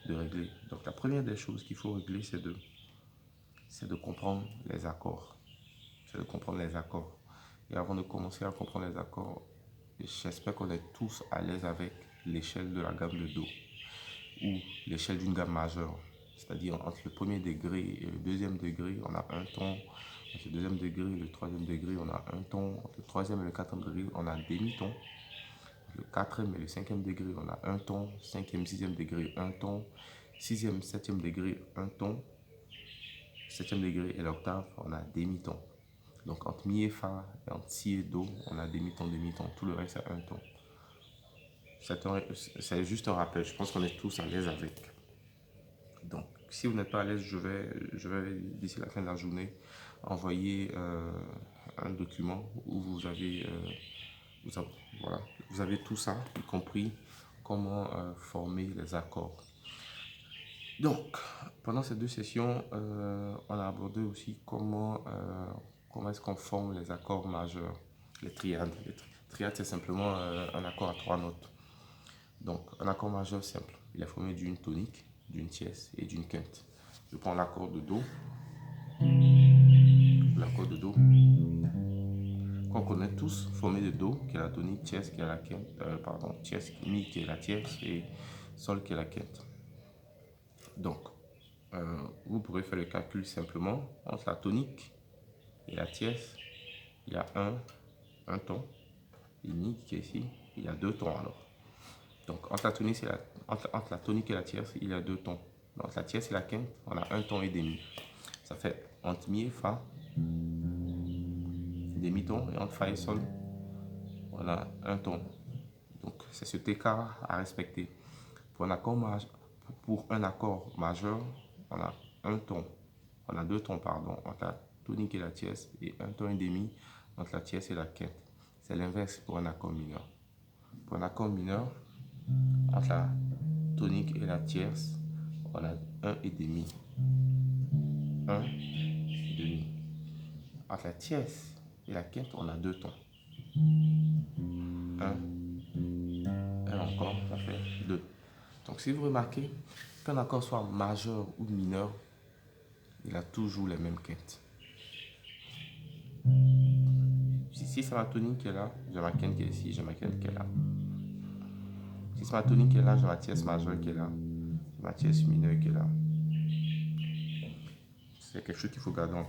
de régler. Donc la première des choses qu'il faut régler, c'est de comprendre les accords. C'est de comprendre les accords. Et avant de commencer à comprendre les accords, j'espère qu'on est tous à l'aise avec l'échelle de la gamme de Do ou l'échelle d'une gamme majeure. C'est-à-dire entre le premier degré et le deuxième degré, on a un ton. Entre le deuxième degré et le troisième degré, on a un ton. Entre le troisième et le quatrième degré, on a un demi-ton. Le quatrième et le cinquième degré, on a un ton. Cinquième, sixième degré, un ton. Sixième, septième degré, un ton. Septième degré et l'octave, on a demi-ton. Donc entre mi et fa et entre si et do, on a demi-ton, demi-ton. Tout le reste, c'est un ton. C'est juste un rappel. Je pense qu'on est tous à l'aise avec. Donc, si vous n'êtes pas à l'aise, je vais d'ici la fin de la journée, envoyer un document où voilà, vous avez tout ça, y compris comment former les accords. Donc, pendant ces 2 sessions, on a abordé aussi comment est-ce qu'on forme les accords majeurs, les triades. Les triades, c'est simplement un accord à 3 notes. Donc, un accord majeur simple, il est formé d'une tonique, d'une tierce et d'une quinte. Je prends l'accord de Do. L'accord de Do, qu'on connaît tous, formé de Do, qui est la tonique, tierce, qui est la quinte, tierce, mi, qui est la tierce, et Sol, qui est la quinte. Donc, vous pourrez faire le calcul simplement. Entre la tonique et la tierce, il y a un ton. Et mi, qui est ici, il y a 2 tons alors. Donc, entre la tonique et la tierce, il y a 2 tons. Entre la tierce et la quinte, on a un ton et demi. Ça fait entre mi et fa, demi-ton, et entre fa et sol, on a un ton. Donc, c'est cet écart à respecter. Pour un accord majeur, on a un ton. On a 2 tons, pardon, entre la tonique et la tierce, et un ton et demi entre la tierce et la quinte. C'est l'inverse pour un accord mineur. Pour un accord mineur, entre la tonique et la tierce, on a un et demi. Un et demi. Entre la tierce et la quinte, on a 2 tons. Un et encore, ça fait 2. Donc si vous remarquez qu'un accord soit majeur ou mineur, il a toujours les mêmes quintes. Si c'est ma tonique qui est là, j'ai ma quinte qui est ici, j'ai ma quinte qui est là. Si c'est ma tonique qui est là, j'ai ma tierce majeure qui est là, ma tierce mineure qui est là. C'est quelque chose qu'il faut garder en tête.